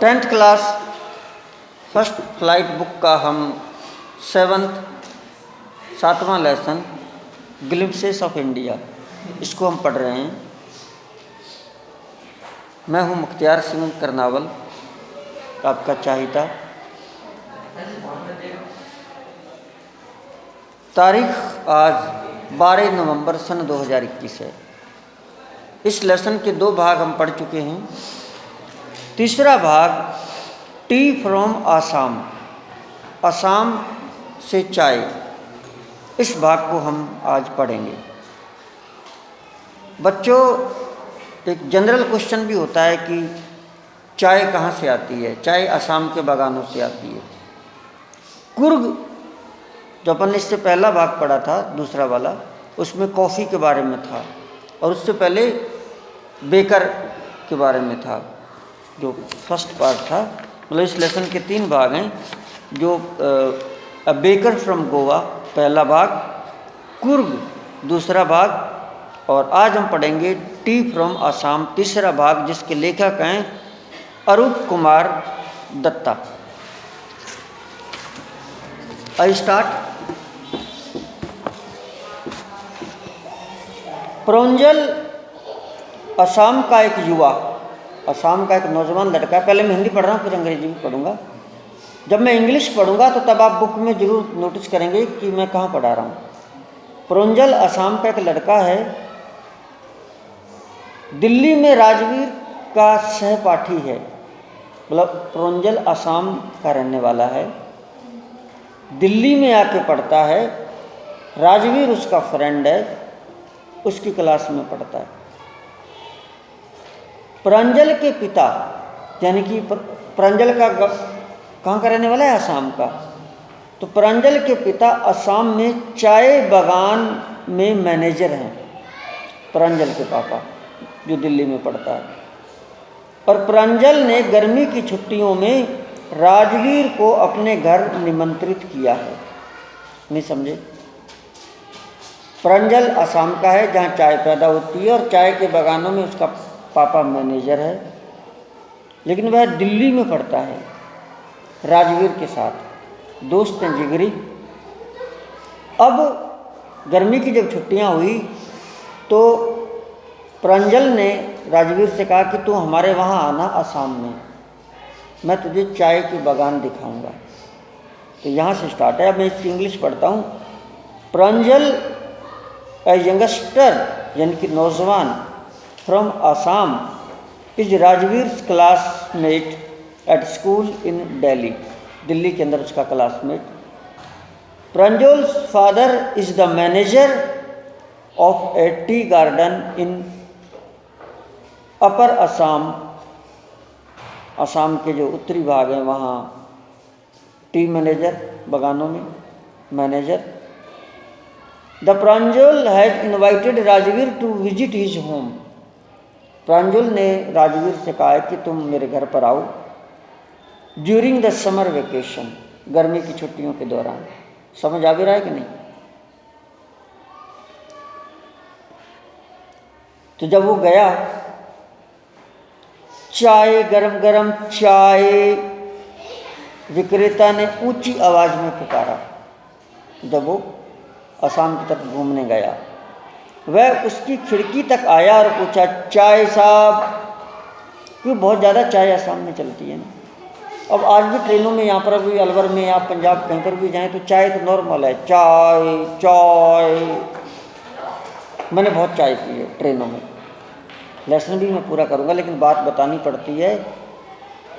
10th class first flight book का हम 7वां lesson glimpses of India इसको हम पढ़ रहे हैं। मैं हूं मुख्तियार सिंह करनावल, आपका चाहिता। तारीख आज 12 नवंबर सन 2021 है। इस लेसन के 2 भाग हम पढ़ चुके हैं। तीसरा भाग टी फ्रॉम आसाम, असम से चाय, इस भाग को हम आज पढ़ेंगे। बच्चों, एक जनरल क्वेश्चन भी होता है कि चाय कहाँ से आती है। चाय असम के बागानों से आती है। कुर्ग, जो अपन ने इससे पहला भाग पढ़ा था, दूसरा वाला, उसमें कॉफ़ी के बारे में था, और उससे पहले बेकर के बारे में था, जो फर्स्ट पार्ट था। मतलब इस लेसन के 3 भाग हैं, जो बेकर फ्रॉम गोवा पहला भाग, कुर्ग दूसरा भाग, और आज हम पढ़ेंगे टी फ्रॉम आसाम तीसरा भाग, जिसके लेखक हैं अरूप कुमार दत्ता। I start. प्रोंजल असम का एक युवा, असम का एक नौजवान लड़का है। पहले मैं हिंदी पढ़ रहा हूँ, फिर अंग्रेजी भी पढ़ूंगा। जब मैं इंग्लिश पढ़ूंगा तो तब आप बुक में जरूर नोटिस करेंगे कि मैं कहाँ पढ़ा रहा हूँ। प्रोंजल असम का एक लड़का है। दिल्ली में राजवीर का सहपाठी है। मतलब प्रोंजल असम का रहने वाला है, दिल्ली में आके पढ़ता है। राजवीर उसका फ्रेंड है, उसकी क्लास में पढ़ता है। प्रांजल के पिता, यानी कि प्रांजल का कहाँ का रहने वाला है, असम का। तो प्रांजल के पिता असम में चाय बागान में मैनेजर हैं। प्रांजल के पापा, जो दिल्ली में पढ़ता है। और प्रांजल ने गर्मी की छुट्टियों में राजवीर को अपने घर निमंत्रित किया है। नहीं समझे? प्रांजल असम का है, जहाँ चाय पैदा होती है, और चाय के बागानों में उसका पापा मैनेजर है, लेकिन वह दिल्ली में पढ़ता है राजवीर के साथ, दोस्त हैं जिगरी। अब गर्मी की जब छुट्टियां हुई तो प्रांजल ने राजवीर से कहा कि तू हमारे वहाँ आना असम में, मैं तुझे चाय की बागान दिखाऊंगा। तो यहाँ से स्टार्ट है। अब मैं इसकी इंग्लिश पढ़ता हूँ। प्रांजल ए यंगस्टर, यानी कि नौजवान, from Assam is Rajveer's classmate at school in Delhi, Delhi के अंदर उसका classmate. Pranjal's father is the manager of a tea garden in upper Assam, Assam के जो उत्तरी भाग हैं वहाँ टी मैनेजर, बागानों में manager. The Pranjal has invited Rajveer to visit his home. Pranjal ने राजवीर से कहा है कि तुम मेरे घर पर आओ ड्यूरिंग द समर वेकेशन, गर्मी की छुट्टियों के दौरान। समझ आ भी रहा है कि नहीं? तो जब वो गया, चाय, गरम गरम चाय विक्रेता ने ऊंची आवाज में पुकारा। जब वो असम की तरफ घूमने गया, वह उसकी खिड़की तक आया और पूछा, चाय साहब? क्यों, बहुत ज़्यादा चाय असम में चलती है ना। अब आज भी ट्रेनों में, यहाँ पर भी अलवर में या पंजाब कहीं पर भी जाएं तो चाय तो नॉर्मल है, चाय चाय। मैंने बहुत चाय पी है ट्रेनों में। लेसन भी मैं पूरा करूँगा, लेकिन बात बतानी पड़ती है।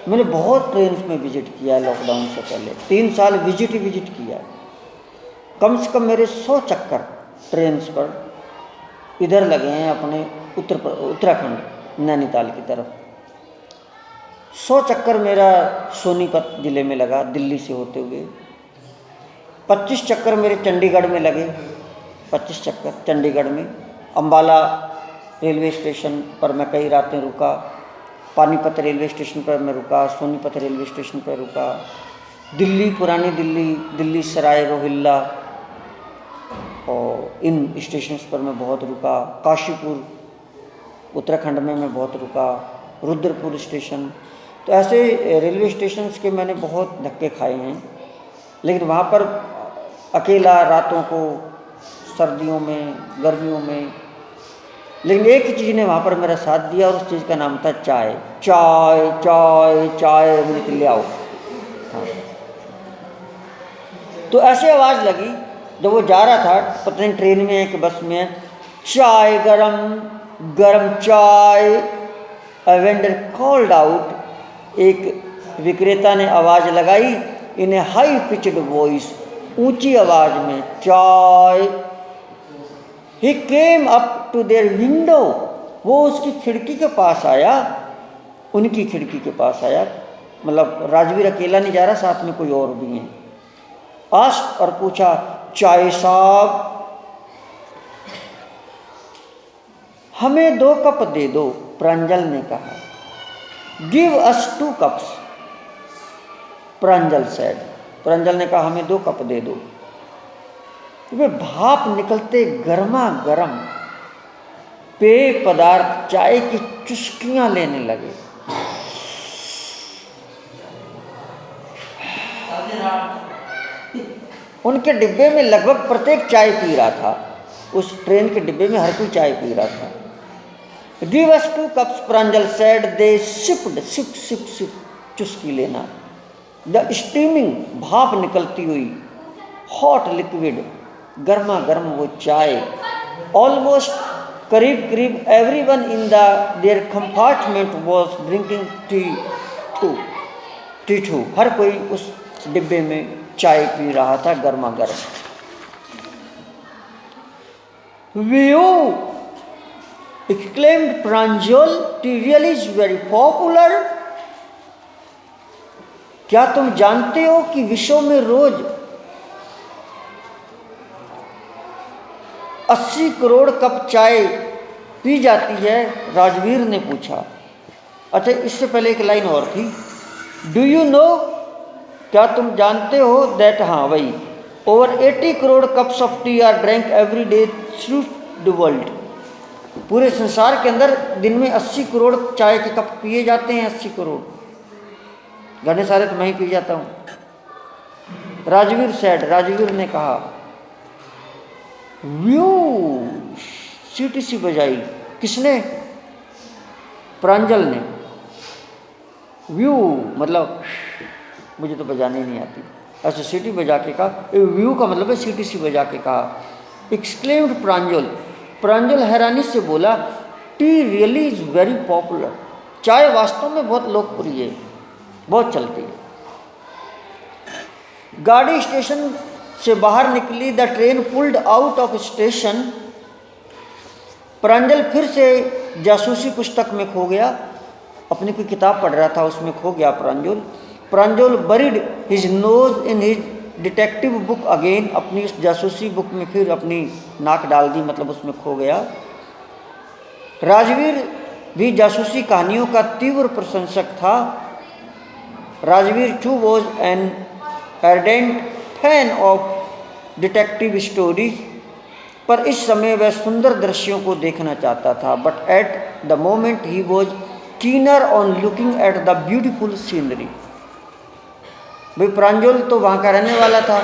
मैंने बहुत ट्रेन में विजिट किया है लॉकडाउन से पहले, 3 साल विजिट किया है। कम से कम मेरे 100 चक्कर ट्रेन पर इधर लगे हैं, अपने उत्तराखंड नैनीताल की तरफ। 100 चक्कर मेरा सोनीपत ज़िले में लगा दिल्ली से होते हुए। 25 चक्कर मेरे चंडीगढ़ में लगे, 25 चक्कर चंडीगढ़ में। अम्बाला रेलवे स्टेशन पर मैं कई रातें रुका, पानीपत रेलवे स्टेशन पर मैं रुका, सोनीपत रेलवे स्टेशन पर रुका, दिल्ली, पुरानी दिल्ली, दिल्ली सराय रोहिल्ला, और इन स्टेशंस पर मैं बहुत रुका। काशीपुर उत्तराखंड में मैं बहुत रुका, रुद्रपुर स्टेशन, तो ऐसे रेलवे स्टेशन के मैंने बहुत धक्के खाए हैं, लेकिन वहाँ पर अकेला रातों को, सर्दियों में, गर्मियों में, लेकिन एक ही चीज़ ने वहाँ पर मेरा साथ दिया और उस चीज़ का नाम था चाय। चाय चाय चाय मुझे ले आओ। हाँ, तो ऐसे आवाज़ लगी जब वो जा रहा था, पता नहीं ट्रेन में है कि बस में है, चाय गरम गरम चाय। अ वेंडर कॉल्ड आउट, एक विक्रेता ने आवाज़ लगाई in a high pitched voice, ऊंची आवाज़ में, चाय। He came up to their window, वो उसकी खिड़की के पास आया, उनकी खिड़की के पास आया, मतलब राजवीर अकेला नहीं जा रहा, साथ में कोई और भी है। आस्क्ड, और पूछा, चाय साहब हमें 2 कप दे दो, प्रांजल ने कहा। गिव अस 2 कप्स, प्रांजल सेड। प्रांजल ने कहा हमें 2 कप दे दो। वे भाप निकलते गर्मा गर्म पेय पदार्थ चाय की चुस्कियां लेने लगे। उनके डिब्बे में लगभग प्रत्येक चाय पी रहा था, उस ट्रेन के डिब्बे में हर कोई चाय पी रहा था। गिव अस 2 कप्स, प्रांजल सेड। दे सिप्ड, सिप सिप सिप, चुस्की लेना। द स्टीमिंग, भाप निकलती हुई, हॉट लिक्विड, गर्मा गर्म वो चाय। ऑलमोस्ट, करीब करीब everyone in their compartment was drinking tea too, हर कोई उस डिब्बे में चाय पी रहा था गर्मा गर्म। View, exclaimed Pranjal, T real is very popular. क्या तुम जानते हो कि विश्व में रोज 80 करोड़ कप चाय पी जाती है? राजवीर ने पूछा। अच्छा, इससे पहले एक लाइन और थी, डू यू नो, क्या तुम जानते हो, दैट, हाँ वही, over 80 crore cups of T R drink every day through the world. पूरे संसार के अंदर दिन में 80 करोड़ चाय के कप पिए जाते हैं। 80 करोड़, घने सारे तो मैं ही पी जाता हूँ। राजवीर सेड, राजवीर ने कहा। व्यू, सीटीसी बजाई। किसने? प्रांजल ने। व्यू मतलब मुझे तो बजाने नहीं आती, ऐसे सीटी बजा के कहा। व्यू का मतलब है सीटीसी बजा के कहा। एक्सक्लेम्ड प्रांजल, प्रांजल हैरानी से बोला, T really is very popular, चाय वास्तव में बहुत लोकप्रिय है, बहुत चलती है। गाड़ी स्टेशन से बाहर निकली। The train pulled out of station. Pranjal फिर से जासूसी पुस्तक में खो गया, अपनी कोई किताब पढ़ रहा था, उसमें खो गया Pranjal. Pranjal buried his nose in his detective book again, अपनी इस जासूसी बुक में फिर अपनी नाक डाल दी, मतलब उसमें खो गया। राजवीर भी जासूसी कहानियों का तीव्र प्रशंसक था। Rajveer too was an ardent fan of detective stories, पर इस समय वह सुंदर दृश्यों को देखना चाहता था। But at the moment he was keener on looking at the beautiful scenery. भाई प्रांजल तो वहाँ का रहने वाला था,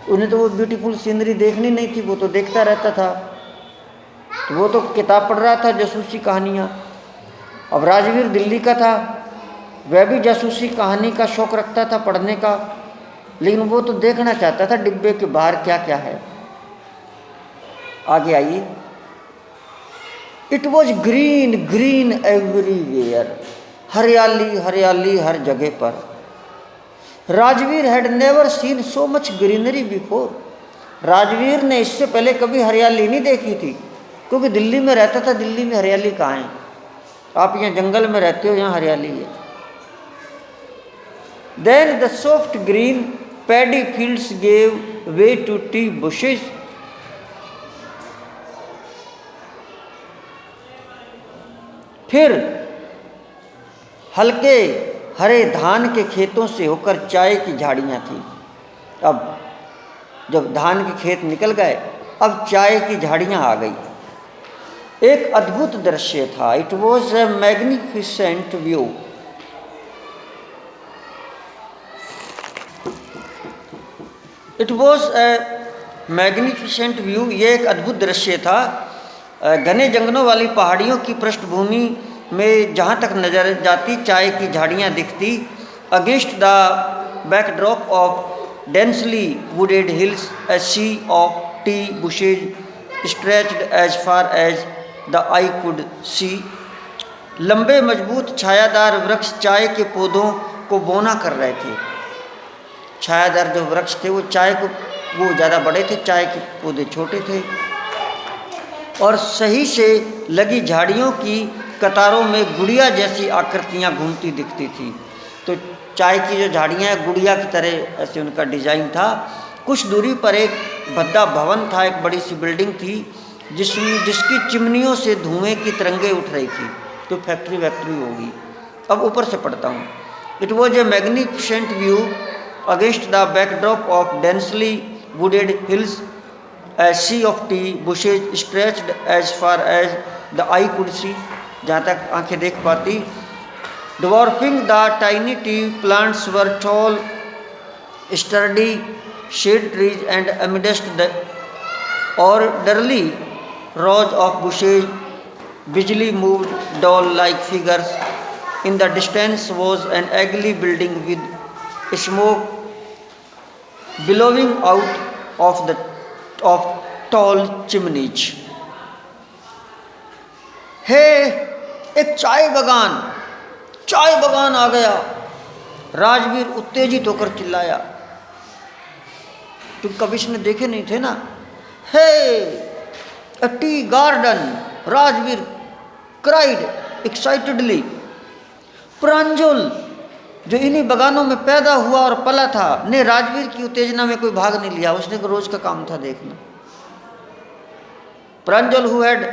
उन्हें तो वो ब्यूटीफुल सीनरी देखनी नहीं थी, वो तो देखता रहता था, तो वो तो किताब पढ़ रहा था जासूसी कहानियाँ। अब राजवीर दिल्ली का था, वह भी जासूसी कहानी का शौक़ रखता था पढ़ने का, लेकिन वो तो देखना चाहता था डिब्बे के बाहर क्या क्या है। आगे आइए। It was green green everywhere, हरियाली हरियाली हर जगह पर। Rajveer had never seen so much greenery before. Rajveer ने इससे पहले कभी हरियाली नहीं देखी थी, क्योंकि दिल्ली में रहता था, दिल्ली में हरियाली कहाँ है? आप यहाँ जंगल में रहते हो, यहाँ हरियाली है। Then the soft green paddy fields gave way to tea bushes. फिर हल्के हरे धान के खेतों से होकर चाय की झाड़ियाँ थी। अब जब धान के खेत निकल गए, अब चाय की झाड़ियाँ आ गई। एक अद्भुत दृश्य था। It was a magnificent view. It was a magnificent view, ये एक अद्भुत दृश्य था। घने जंगलों वाली पहाड़ियों की पृष्ठभूमि में जहाँ तक नजर जाती चाय की झाड़ियाँ दिखती। Against the backdrop of densely wooded hills a sea of tea bushes stretched as far as the eye could see. लंबे मजबूत छायादार वृक्ष चाय के पौधों को बोना कर रहे थे। छायादार जो वृक्ष थे वो चाय को, वो ज़्यादा बड़े थे, चाय के पौधे छोटे थे। और सही से लगी झाड़ियों की कतारों में गुड़िया जैसी आकृतियाँ घूमती दिखती थी। तो चाय की जो झाड़ियाँ गुड़िया की तरह ऐसे उनका डिज़ाइन था। कुछ दूरी पर एक भद्दा भवन था, एक बड़ी सी बिल्डिंग थी जिसकी चिमनियों से धुएं की तरंगें उठ रही थी। तो फैक्ट्री होगी। अब ऊपर से पढ़ता हूँ। It was a magnificent view against the backdrop of densely wooded hills, a sea of tea bushes stretched as far as the eye could see, जहाँ तक आंखें देख पाती। dwarfing the tiny tea plants were tall, sturdy shade trees, and amidst the orderly rows of bushes, busily moved doll-like figures. In the distance was an ugly building with smoke billowing out of tall chimneys. Hey, एक चाय बगान आ गया। राजवीर उत्तेजित होकर चिल्लाया। तुम कभी इसने देखे नहीं थे ना। Hey a tea garden, Rajveer cried excitedly. Pranjal, जो इन्हीं बगानों में पैदा हुआ और पला था, ने राजवीर की उत्तेजना में कोई भाग नहीं लिया। उसने रोज का काम था देखना। Pranjal who had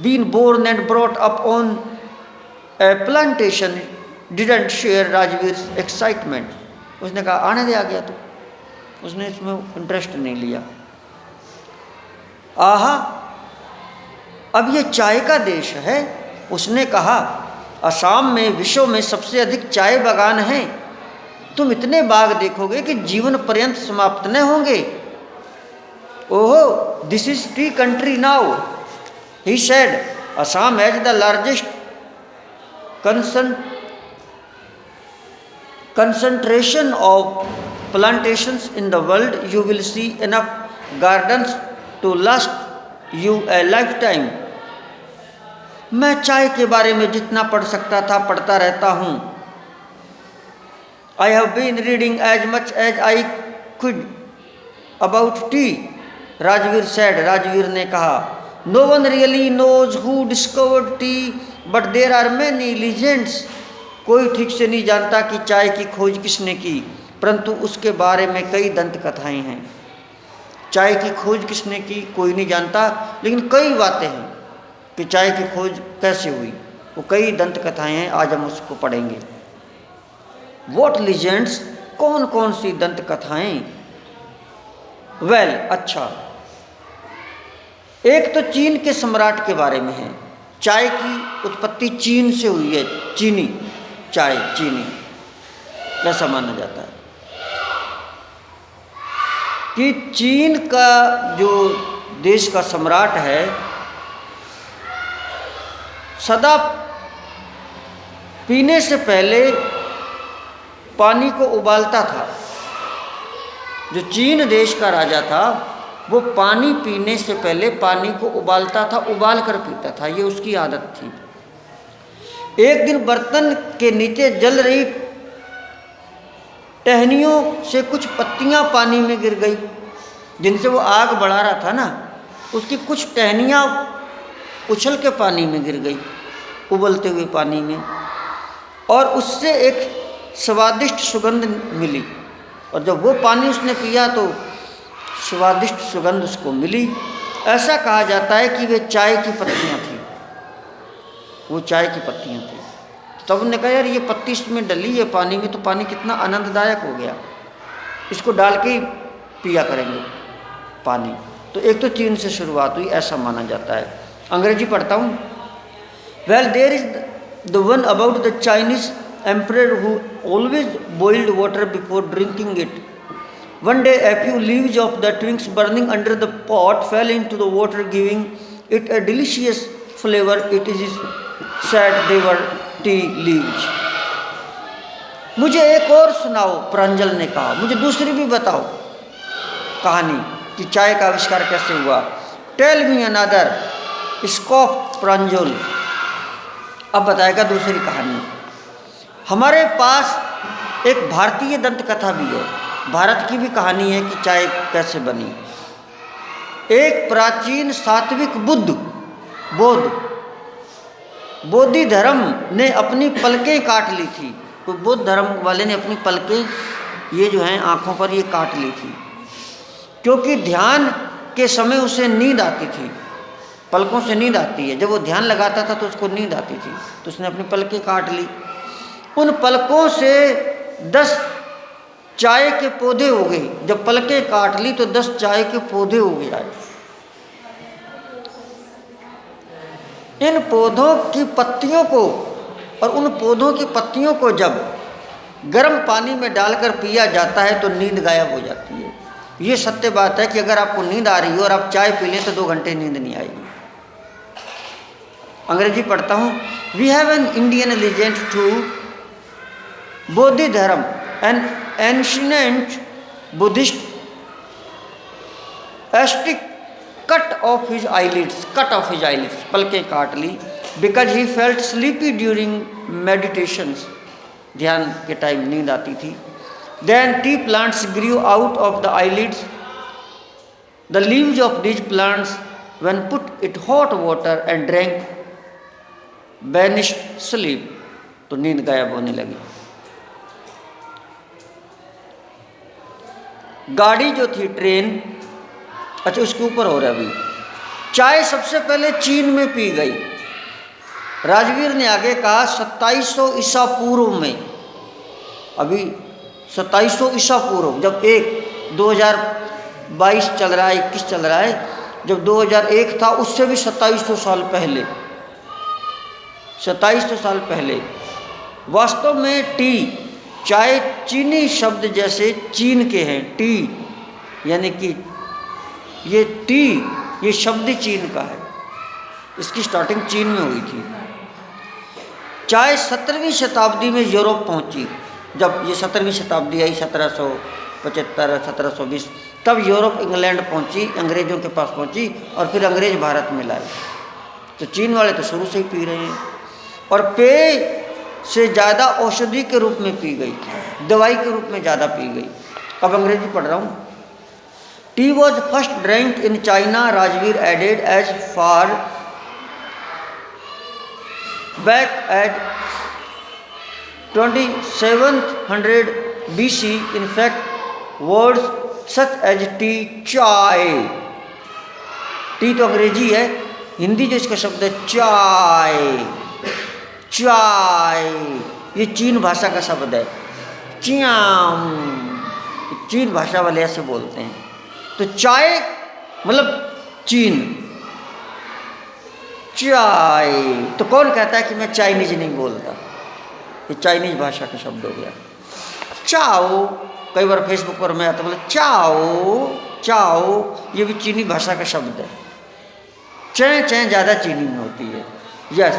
been born and brought up on a plantation didn't share Rajveer's excitement. उसने कहा आने दे, आ गया तो। उसने इसमें इंटरेस्ट नहीं लिया। आहा, अब ये चाय का देश है। उसने कहा असम में विश्व में सबसे अधिक चाय बागान हैं। तुम इतने बाग देखोगे कि जीवन पर्यंत समाप्त न होंगे। ओहो, this is T country now, he said. Assam has the largest concentration of plantations in the world. You will see enough gardens to last you a lifetime. मैं चाय के बारे में जितना पढ़ सकता था पढ़ता रहता हूँ। I have been reading as much as I could about tea, Rajveer said. Rajveer ने कहा, No one really knows who discovered tea, but there are many legends. कोई ठीक से नहीं जानता कि चाय की खोज किसने की, परंतु उसके बारे में कई दंत कथाएँ हैं। चाय की खोज किसने की कोई नहीं जानता, लेकिन कई बातें हैं कि चाय की खोज कैसे हुई। वो कई दंत कथाएँ हैं, आज हम उसको पढ़ेंगे। What legends, कौन कौन सी दंत कथाएँ? वेल, अच्छा, एक तो चीन के सम्राट के बारे में है। चाय की उत्पत्ति चीन से हुई है। चीनी चाय, चीनी ऐसा माना जाता है कि चीन का जो देश का सम्राट है सदा पीने से पहले पानी को उबालता था। जो चीन देश का राजा था वो पानी पीने से पहले पानी को उबालता था, उबाल कर पीता था। ये उसकी आदत थी। एक दिन बर्तन के नीचे जल रही टहनियों से कुछ पत्तियां पानी में गिर गई, जिनसे वो आग बढ़ा रहा था ना, उसकी कुछ टहनियां उछल के पानी में गिर गई, उबलते हुए पानी में, और उससे एक स्वादिष्ट सुगंध मिली। और जब वो पानी उसने पिया तो स्वादिष्ट सुगंध उसको मिली। ऐसा कहा जाता है कि वे चाय की पत्तियां थी, वो चाय की पत्तियां थी। तब उन्होंने कहा यार ये पत्ती इसमें डली है पानी में, तो पानी कितना आनंददायक हो गया, इसको डाल के ही पिया करेंगे पानी। तो एक तो चीन से शुरुआत हुई, ऐसा माना जाता है। अंग्रेजी पढ़ता हूँ। Well there is the one about the Chinese emperor who always boiled water before drinking it. One day a few leaves of the twigs burning under the pot fell into the water, giving it a delicious flavor. It is said they were tea leaves. मुझे एक और सुनाओ, प्रांजल ने कहा, मुझे दूसरी भी बताओ कहानी कि चाय का आविष्कार कैसे हुआ. टेल मी अनदर, स्कॉफ प्रांजल. अब बताएगा दूसरी कहानी. हमारे पास एक भारतीय दंत कथा भी है. भारत की भी कहानी है कि चाय कैसे बनी. एक प्राचीन सात्विक बोधि धर्म ने अपनी पलकें काट ली थी. तो बौद्ध धर्म वाले ने अपनी पलकें ये जो हैं आँखों पर ये काट ली थी, क्योंकि ध्यान के समय उसे नींद आती थी. पलकों से नींद आती है. जब वो ध्यान लगाता था तो उसको नींद आती थी, तो उसने अपनी पलकें काट ली. उन पलकों से 10 चाय के पौधे हो गए. जब पलकें काट ली तो 10 चाय के पौधे हो गए. इन पौधों की पत्तियों को और उन पौधों की पत्तियों को जब गर्म पानी में डालकर पिया जाता है तो नींद गायब हो जाती है. ये सत्य बात है कि अगर आपको नींद आ रही हो और आप चाय पी लें तो 2 घंटे नींद नहीं आएगी. अंग्रेजी पढ़ता हूँ. We have an Indian legend too Bodhi Dharma, an ancient Buddhist ascetic cut off his eyelids. पलकें काट ली. Because he felt sleepy during meditations. ध्यान के टाइम नींद आती थी. Then tea plants grew out of the eyelids. The leaves of these plants when put it hot water and drank banished sleep. तो नींद गायब होने लगी. गाड़ी जो थी, ट्रेन, अच्छा उसके ऊपर हो रहा. अभी चाय सबसे पहले चीन में पी गई. राजवीर ने आगे कहा 2700 ईसा पूर्व में. अभी 2700 ईसा पूर्व, जब 2022 चल रहा है, 21 चल रहा है, जब 2001 था उससे भी 2700 साल पहले, 2700 साल पहले. वास्तव में टी, चाय चीनी शब्द जैसे चीन के हैं. टी यानी कि ये टी, ये शब्द चीन का है. इसकी स्टार्टिंग चीन में हुई थी. चाय 17वीं शताब्दी में यूरोप पहुंची. जब ये 17वीं शताब्दी आई, 1775 1720, तब यूरोप इंग्लैंड पहुंची, अंग्रेज़ों के पास पहुंची और फिर अंग्रेज़ भारत में लाए. तो चीन वाले तो शुरू से ही पी रहे हैं. और पेय से ज़्यादा औषधि के रूप में पी गई, दवाई के रूप में ज़्यादा पी गई. अब अंग्रेजी पढ़ रहा हूँ. Tea was first drink in China. Rajveer added as far back at 2700 BC. In fact, words such as tea, चाय, टी तो अंग्रेजी है, हिंदी जो इसका शब्द है चाय, ये चीन भाषा का शब्द है. चियाम, चीन भाषा वाले ऐसे बोलते हैं. तो चाय मतलब चीन, चाय. तो कौन कहता है कि मैं चाइनीज नहीं बोलता? ये चाइनीज भाषा का शब्द हो गया. चाओ, कई बार फेसबुक पर मैं आता बोले चाओ, ये भी चीनी भाषा का शब्द है. चैं ज़्यादा चीनी में होती है. Yes,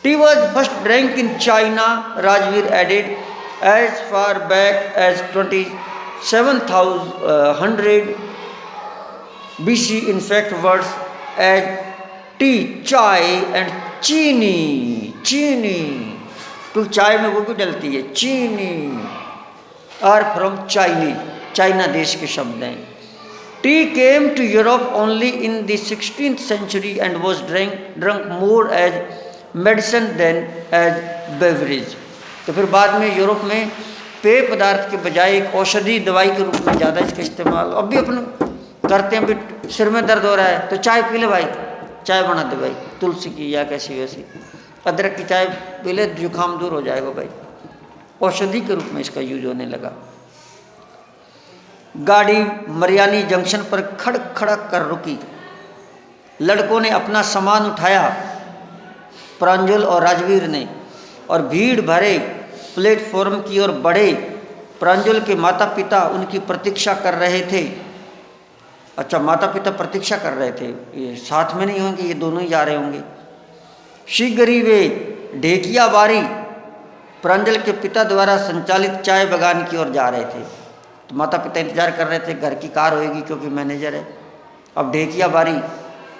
tea was first drink in China. Rajveer added as far back as 2700 BC. In fact, words as tea, chai and chini, तो चाय में वो भी डलती है, चीनी, आर फ्रॉम चाइना देश के शब्द हैं. Tea came to Europe only in the 16th century and was drunk more as medicine than as beverage. तो फिर बाद में यूरोप में पेय पदार्थ के बजाय एक औषधि दवाई के रूप में ज़्यादा इसका इस्तेमाल अब भी अपने करते हैं. भी सिर में दर्द हो रहा है तो चाय पी ले भाई, चाय बना दे भाई, तुलसी की या कैसी वैसी, अदरक की चाय पी ले, जुकाम दूर हो जाएगा भाई. औषधि के रूप में इसका यूज होने लगा. गाड़ी मरियानी जंक्शन पर खड़क कर रुकी. लड़कों ने अपना सामान उठाया, प्रांजल और राजवीर ने, और भीड़ भरे प्लेटफॉर्म की ओर बढ़े। प्रांजल के माता पिता उनकी प्रतीक्षा कर रहे थे। अच्छा, माता पिता प्रतीक्षा कर रहे थे, ये साथ में नहीं होंगे, ये दोनों ही जा रहे होंगे। शीघ्र ही वे ढेकिया बारी प्रांजल के पिता द्वारा संचालित चाय बागान की ओर जा रहे थे। तो माता पिता इंतजार कर रहे थे, घर की कार होएगी क्योंकि मैनेजर है। अब ढेकिया बारी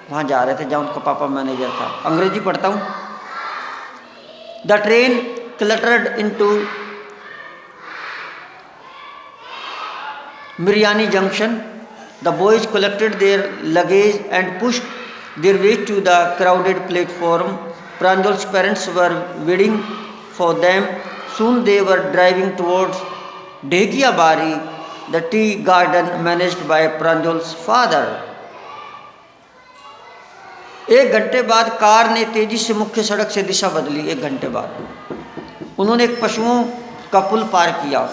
वहाँ जा रहे थे जहाँ उनका पापा मैनेजर था। अंग्रेजी पढ़ता हूँ। The train clattered into Mariani junction. The boys collected their luggage and pushed their way to the crowded platform. Pranjal's parents were waiting for them. Soon they were driving towards Dhekia Bari, the tea garden managed by Pranjal's father. 1 घंटे बाद car ने तेजी से मुख्य सड़क से दिशा बदली। 1 घंटे बाद उन्होंने एक पशुओं का पुल पार किया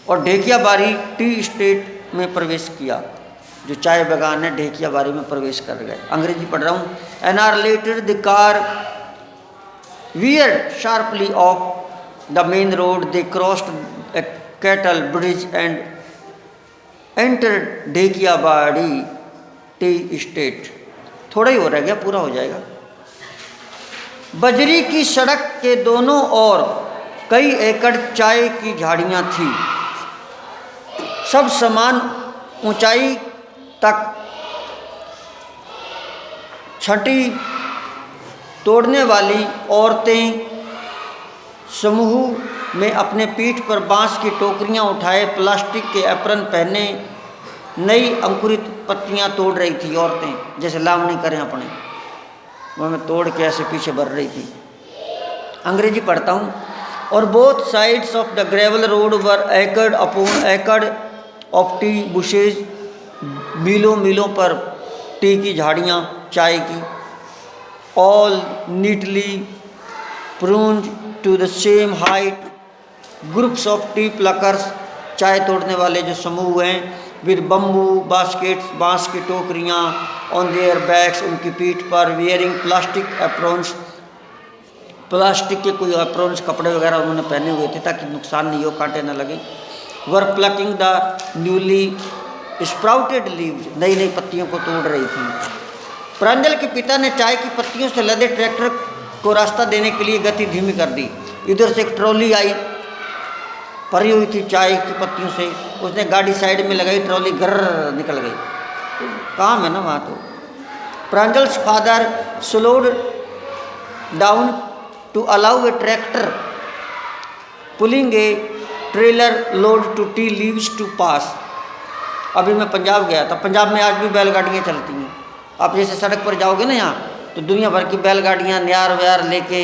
और ढेकिया बारी टी स्टेट में प्रवेश किया। जो चाय बागान है ढेकिया बारी में प्रवेश कर गए। अंग्रेजी पढ़ रहा हूँ। An hour later the car veered sharply off the main road. They crossed a cattle bridge and entered ढेकिया बारी टी स्टेट। थोड़ा ही हो रह गया, पूरा हो जाएगा। बजरी की सड़क के दोनों ओर कई एकड़ चाय की झाड़ियाँ थीं। सब समान ऊंचाई तक छठी तोड़ने वाली औरतें समूह में अपने पीठ पर बांस की टोकरियां उठाए प्लास्टिक के एप्रन पहने नई अंकुरित पत्तियां तोड़ रही थी। औरतें जैसे लावणी करें अपने, वह में तोड़ के ऐसे पीछे बढ़ रही थी। अंग्रेजी पढ़ता हूँ। और both sides of the gravel road were acre upon एकड़ ऑफ टी बुशेज। मीलों पर टी की झाड़ियाँ, चाय की। All neatly pruned to the same height. Groups of tea pluckers, चाय तोड़ने वाले जो समूह हैं, विद बम्बू बास्केट्स, बांस की टोकरियाँ, ऑन देयर बैक्स, उनकी पीठ पर, वियरिंग प्लास्टिक एप्रॉन्स, प्लास्टिक के कोई एप्रॉन्स कपड़े वगैरह उन्होंने पहने हुए थे ताकि नुकसान नहीं हो, कांटे न लगे। Were plucking the newly sprouted leaves, नई नई पत्तियों को तोड़ रही थी। प्रांजल के पिता ने चाय की पत्तियों से लदे ट्रैक्टर को रास्ता देने के लिए गति धीमी कर दी। इधर से एक ट्रॉली आई, भरी हुई थी चाय की पत्तियों से। उसने गाड़ी साइड में लगाई, ट्रॉली गर्र निकल गई। काम है ना वहाँ तो। Pranjal's father slowed down to allow a tractor pulling a trailer load to tea leaves to pass. अभी मैं पंजाब गया था। पंजाब में आज भी बैलगाड़ियाँ चलती हैं। आप जैसे सड़क पर जाओगे ना यहाँ, तो दुनिया भर की बैलगाड़ियाँ न्यार व्यार लेके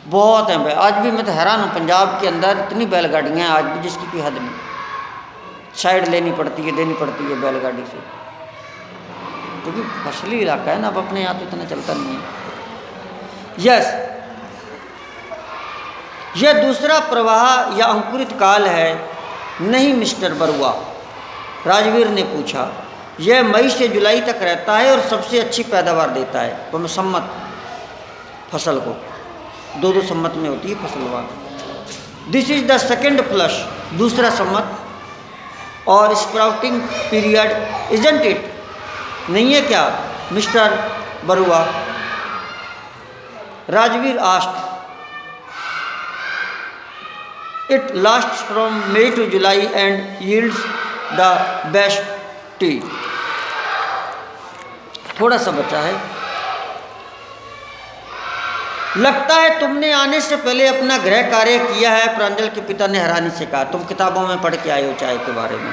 बहुत हैं। आज भी मैं तो हैरान हूँ, पंजाब के अंदर इतनी बैलगाड़ियाँ हैं आज भी जिसकी कोई हद नहीं। साइड लेनी पड़ती है, देनी पड़ती है बैलगाड़ी से, क्योंकि फसली इलाका है ना। अब अपने यहाँ तो इतना चलता नहीं है। यस, यह दूसरा प्रवाह या अंकुरित काल है। नहीं मिस्टर बरुआ, राजवीर ने पूछा। यह मई से जुलाई तक रहता है और सबसे अच्छी पैदावार देता है। तो मैं सम्मत फसल को 2-2 सम्मत में होती है फसलवार। This is the second flush, दूसरा सम्मत। और स्प्राउटिंग पीरियड इजंट इट, नहीं है क्या mister Barua? Rajveer asked. It lasts from May to July and yields the best tea. थोड़ा सा बचा है। लगता है तुमने आने से पहले अपना गृह कार्य किया है, प्रांजल के पिता ने हैरानी से कहा। तुम किताबों में पढ़ के आए हो चाय के बारे में।